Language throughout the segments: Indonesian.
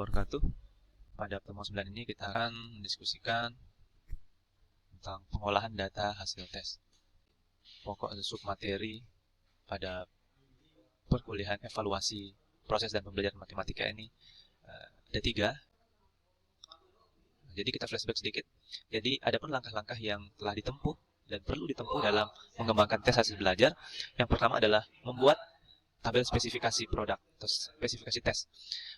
wabarakatuh. Pada pertemuan 9 ini kita akan mendiskusikan tentang pengolahan data hasil tes. Pokok submateri pada perkuliahan evaluasi proses dan pembelajaran matematika ini ada 3. Jadi kita flashback sedikit. Jadi ada pun langkah-langkah yang telah ditempuh dan perlu ditempuh dalam mengembangkan tes hasil belajar. Yang pertama adalah membuat tabel spesifikasi produk atau spesifikasi tes.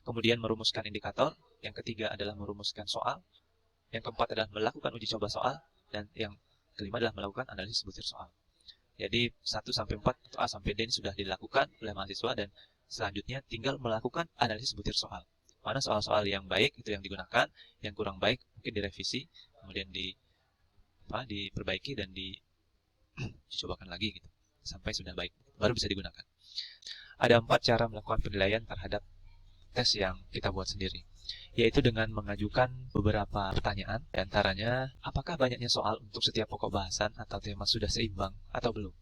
Kemudian merumuskan indikator. Yang ketiga adalah merumuskan soal. Yang keempat adalah melakukan uji coba soal. Dan yang kelima adalah melakukan analisis butir soal. Jadi 1-4 atau A sampai D ini sudah dilakukan oleh mahasiswa dan selanjutnya tinggal melakukan analisis butir soal. Mana soal-soal yang baik itu yang digunakan, yang kurang baik mungkin direvisi, kemudian diperbaiki dan dicobakan lagi gitu sampai sudah baik baru bisa digunakan. Ada 4 cara melakukan penilaian terhadap tes yang kita buat sendiri, yaitu dengan mengajukan beberapa pertanyaan, diantaranya apakah banyaknya soal untuk setiap pokok bahasan atau tema sudah seimbang atau belum.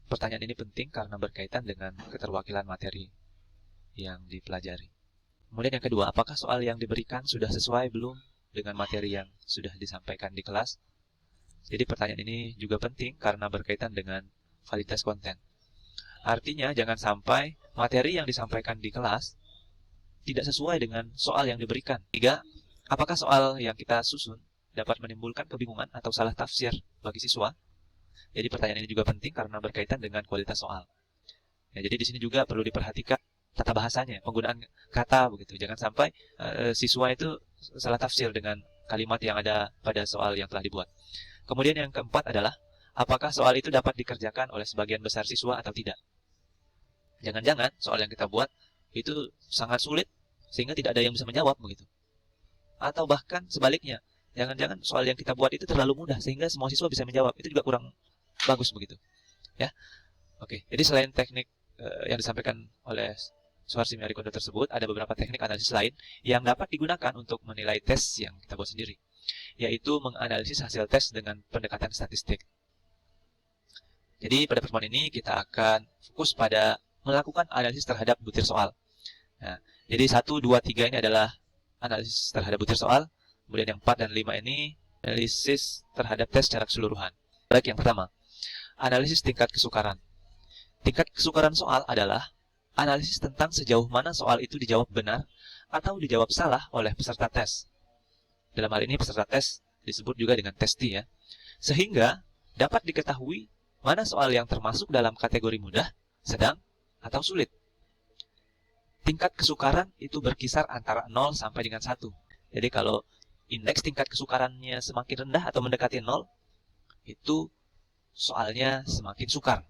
Pertanyaan ini penting karena berkaitan dengan keterwakilan materi yang dipelajari. Kemudian yang kedua, apakah soal yang diberikan sudah sesuai belum dengan materi yang sudah disampaikan di kelas. Jadi pertanyaan ini juga penting karena berkaitan dengan validitas konten. Artinya jangan sampai materi yang disampaikan di kelas tidak sesuai dengan soal yang diberikan. 3. Apakah soal yang kita susun dapat menimbulkan kebingungan atau salah tafsir bagi siswa? Jadi pertanyaan ini juga penting karena berkaitan dengan kualitas soal. Ya, jadi di sini juga perlu diperhatikan tata bahasanya, penggunaan kata begitu. Jangan sampai siswa itu salah tafsir dengan kalimat yang ada pada soal yang telah dibuat. Kemudian yang keempat adalah apakah soal itu dapat dikerjakan oleh sebagian besar siswa atau tidak. Jangan-jangan soal yang kita buat itu sangat sulit sehingga tidak ada yang bisa menjawab begitu. Atau bahkan sebaliknya, jangan-jangan soal yang kita buat itu terlalu mudah sehingga semua siswa bisa menjawab. Itu juga kurang bagus begitu. Ya. Oke, jadi selain teknik yang disampaikan oleh Suharsi Miarikondo tersebut, ada beberapa teknik analisis lain yang dapat digunakan untuk menilai tes yang kita buat sendiri, yaitu menganalisis hasil tes dengan pendekatan statistik. Jadi pada pertemuan ini kita akan fokus pada melakukan analisis terhadap butir soal. Nah, jadi 1, 2, 3 ini adalah analisis terhadap butir soal. Kemudian yang 4 dan 5 ini analisis terhadap tes secara keseluruhan. Baik, yang pertama, analisis tingkat kesukaran. Tingkat kesukaran soal adalah analisis tentang sejauh mana soal itu dijawab benar atau dijawab salah oleh peserta tes. Dalam hal ini peserta tes disebut juga dengan testi ya. Sehingga dapat diketahui mana soal yang termasuk dalam kategori mudah, sedang, atau sulit. Tingkat kesukaran itu berkisar antara 0 sampai dengan 1. Jadi kalau indeks tingkat kesukarannya semakin rendah atau mendekati 0, itu soalnya semakin sukar.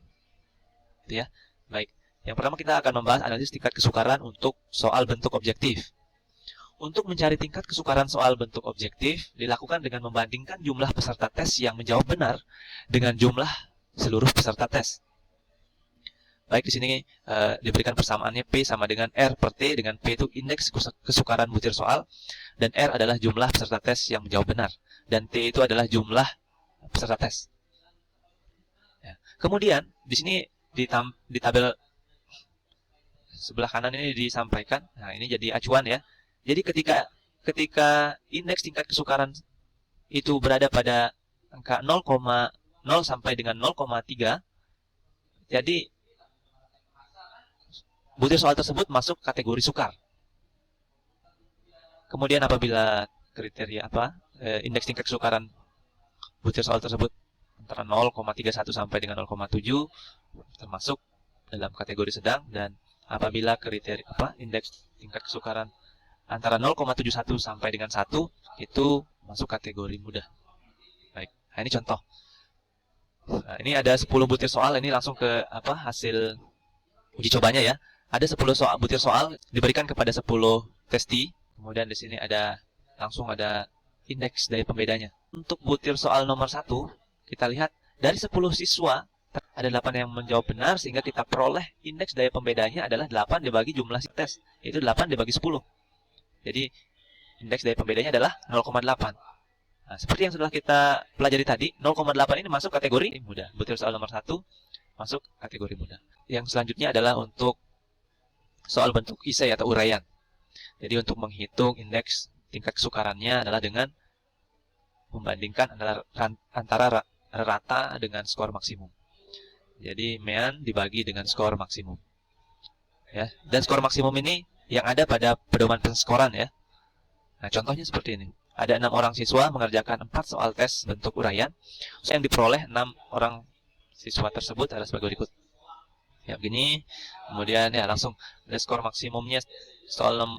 Gitu ya. Baik. Yang pertama kita akan membahas analisis tingkat kesukaran untuk soal bentuk objektif. Untuk mencari tingkat kesukaran soal bentuk objektif dilakukan dengan membandingkan jumlah peserta tes yang menjawab benar dengan jumlah seluruh peserta tes. Baik, di sini diberikan persamaannya P sama dengan R per T, dengan P itu indeks kesukaran butir soal dan R adalah jumlah peserta tes yang menjawab benar dan T itu adalah jumlah peserta tes. Ya. Kemudian di sini di tabel sebelah kanan ini disampaikan. Nah, ini jadi acuan ya. Jadi ketika indeks tingkat kesukaran itu berada pada angka 0,0 sampai dengan 0,3, jadi butir soal tersebut masuk kategori sukar. Kemudian apabila kriteria indeks tingkat kesukaran butir soal tersebut antara 0,31 sampai dengan 0,7 termasuk dalam kategori sedang, dan apabila kriteria indeks tingkat kesukaran antara 0,71 sampai dengan 1 itu masuk kategori mudah. Baik, nah ini contoh. Nah, ini ada 10 butir soal, ini langsung ke hasil uji cobanya ya. Ada 10 butir soal diberikan kepada 10 testi. Kemudian di sini langsung ada indeks daya pembedanya. Untuk butir soal nomor 1, kita lihat dari 10 siswa ada 8 yang menjawab benar sehingga kita peroleh indeks daya pembedanya adalah 8 dibagi jumlah tes. Itu 8 dibagi 10. Jadi indeks daya pembedanya adalah 0,8. Nah, seperti yang sudah kita pelajari tadi, 0,8 ini masuk kategori mudah. Butir soal nomor 1 masuk kategori mudah. Yang selanjutnya adalah untuk soal bentuk esai atau uraian. Jadi untuk menghitung indeks tingkat kesukarannya adalah dengan membandingkan antara rata dengan skor maksimum. Jadi mean dibagi dengan skor maksimum. Ya, dan skor maksimum ini yang ada pada pedoman penskoran ya. Nah, contohnya seperti ini. Ada 6 orang siswa mengerjakan 4 soal tes bentuk uraian. Yang diperoleh 6 orang siswa tersebut adalah sebagai berikut. Ya, begini. Kemudian ya langsung ada skor maksimumnya.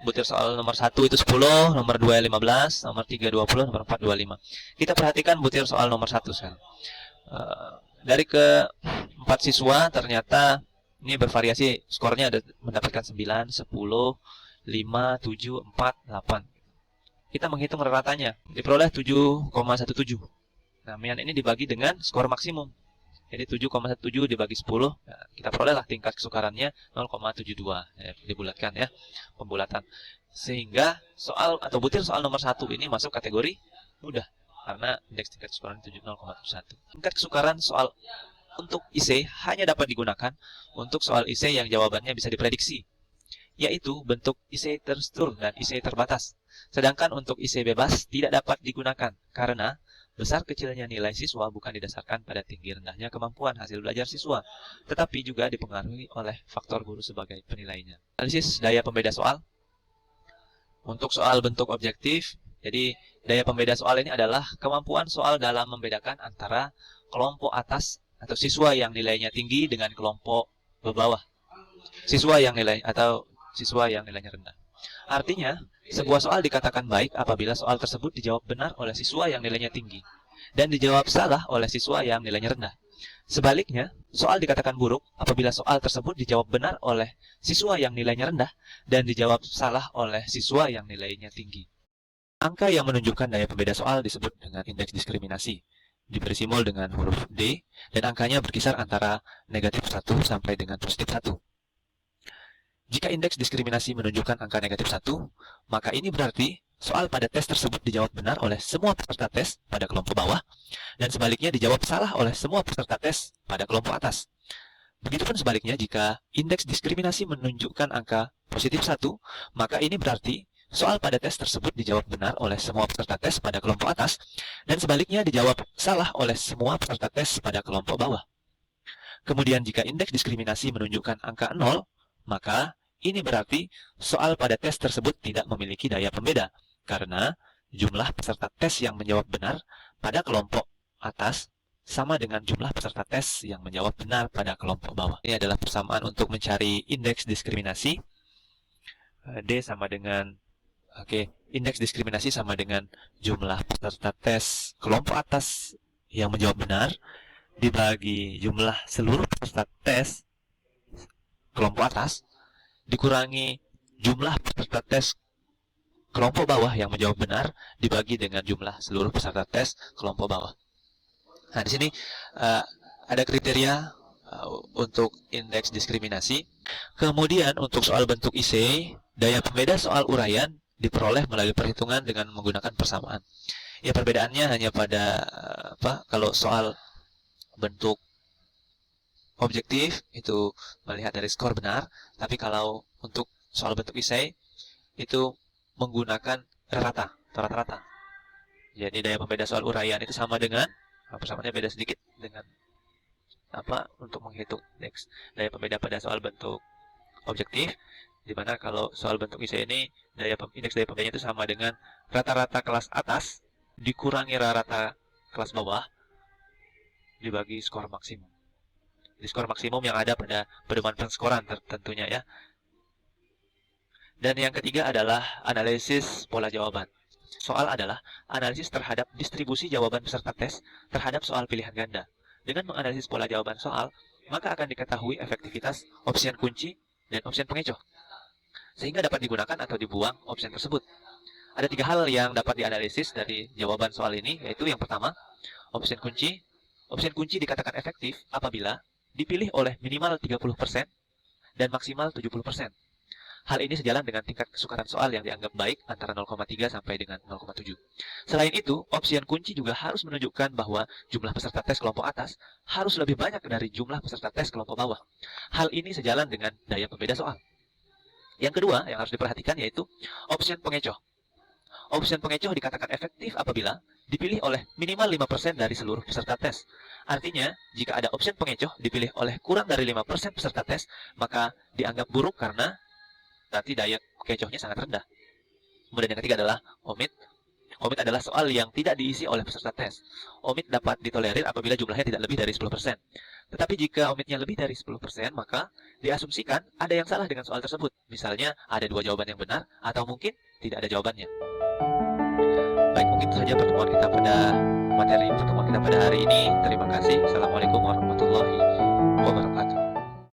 Butir soal nomor 1 itu 10, nomor 2 15, nomor 3 20, nomor 4 25. Kita perhatikan butir soal nomor 1 sekarang. Dari ke 4 siswa ternyata ini bervariasi, skornya ada mendapatkan 9, 10, 5, 7, 4, 8. Kita menghitung rata-ratanya, diperoleh 7,17. Nah, mean ini dibagi dengan skor maksimum. Jadi 7,17 dibagi 10, nah, kita perolehlah tingkat kesukarannya 0,72. Ya, dibulatkan ya, pembulatan. Sehingga soal atau butir soal nomor 1 ini masuk kategori mudah karena indeks tingkat kesukaran 0,71. Tingkat kesukaran soal untuk IC hanya dapat digunakan untuk soal IC yang jawabannya bisa diprediksi, yaitu bentuk IC terstruktur dan IC terbatas. Sedangkan untuk IC bebas tidak dapat digunakan karena besar kecilnya nilai siswa bukan didasarkan pada tinggi rendahnya kemampuan hasil belajar siswa, tetapi juga dipengaruhi oleh faktor guru sebagai penilainya. Analisis daya pembeda soal. Untuk soal bentuk objektif, jadi daya pembeda soal ini adalah kemampuan soal dalam membedakan antara kelompok atas atau siswa yang nilainya tinggi dengan kelompok bawah, siswa yang nilainya rendah. Artinya, sebuah soal dikatakan baik apabila soal tersebut dijawab benar oleh siswa yang nilainya tinggi dan dijawab salah oleh siswa yang nilainya rendah. Sebaliknya, soal dikatakan buruk apabila soal tersebut dijawab benar oleh siswa yang nilainya rendah dan dijawab salah oleh siswa yang nilainya tinggi. Angka yang menunjukkan daya pembeda soal disebut dengan indeks diskriminasi. Diberi simbol dengan huruf D dan angkanya berkisar antara negatif 1 sampai dengan positif 1. Jika indeks diskriminasi menunjukkan angka negatif 1, maka ini berarti soal pada tes tersebut dijawab benar oleh semua peserta tes pada kelompok bawah, dan sebaliknya dijawab salah oleh semua peserta tes pada kelompok atas. Begitupun sebaliknya, jika indeks diskriminasi menunjukkan angka positif 1, maka ini berarti soal pada tes tersebut dijawab benar oleh semua peserta tes pada kelompok atas, dan sebaliknya dijawab salah oleh semua peserta tes pada kelompok bawah. Kemudian jika indeks diskriminasi menunjukkan angka 0, maka ini berarti soal pada tes tersebut tidak memiliki daya pembeda, karena jumlah peserta tes yang menjawab benar pada kelompok atas sama dengan jumlah peserta tes yang menjawab benar pada kelompok bawah. Ini adalah persamaan untuk mencari indeks diskriminasi. D sama dengan, indeks diskriminasi sama dengan jumlah peserta tes kelompok atas yang menjawab benar dibagi jumlah seluruh peserta tes kelompok atas dikurangi jumlah peserta tes kelompok bawah yang menjawab benar dibagi dengan jumlah seluruh peserta tes kelompok bawah. Nah, di sini ada kriteria untuk indeks diskriminasi. Kemudian untuk soal bentuk IC, daya pembeda soal uraian diperoleh melalui perhitungan dengan menggunakan persamaan. Ya, perbedaannya hanya pada kalau soal bentuk objektif itu melihat dari skor benar, tapi kalau untuk soal bentuk IC itu menggunakan rata-rata. Jadi daya pembeda soal uraian itu sama dengan, persamaannya beda sedikit dengan untuk menghitung indeks daya pembeda pada soal bentuk objektif, di mana kalau soal bentuk IC ini indeks daya pembedanya itu sama dengan rata-rata kelas atas dikurangi rata-rata kelas bawah dibagi skor maksimum. Di skor maksimum yang ada pada pedoman penskoran tentunya ya. Dan yang ketiga adalah analisis pola jawaban. Soal adalah analisis terhadap distribusi jawaban peserta tes terhadap soal pilihan ganda. Dengan menganalisis pola jawaban soal, maka akan diketahui efektivitas opsian kunci dan opsian pengecoh, sehingga dapat digunakan atau dibuang opsian tersebut. Ada 3 hal yang dapat dianalisis dari jawaban soal ini, yaitu yang pertama, opsian kunci. Opsian kunci dikatakan efektif apabila dipilih oleh minimal 30% dan maksimal 70%. Hal ini sejalan dengan tingkat kesukaran soal yang dianggap baik antara 0,3 sampai dengan 0,7. Selain itu, opsian kunci juga harus menunjukkan bahwa jumlah peserta tes kelompok atas harus lebih banyak dari jumlah peserta tes kelompok bawah. Hal ini sejalan dengan daya pembeda soal. Yang kedua yang harus diperhatikan yaitu option pengecoh. Option pengecoh dikatakan efektif apabila dipilih oleh minimal 5% dari seluruh peserta tes. Artinya, jika ada option pengecoh dipilih oleh kurang dari 5% peserta tes, maka dianggap buruk karena nanti daya kecohnya sangat rendah. Kemudian yang ketiga adalah omit. Omit adalah soal yang tidak diisi oleh peserta tes. Omit dapat ditolerir apabila jumlahnya tidak lebih dari 10%. Tetapi jika omitnya lebih dari 10%, maka diasumsikan ada yang salah dengan soal tersebut. Misalnya, ada 2 jawaban yang benar, atau mungkin tidak ada jawabannya. Baik, mungkin itu saja materi pertemuan kita pada hari ini. Terima kasih. Assalamualaikum warahmatullahi wabarakatuh.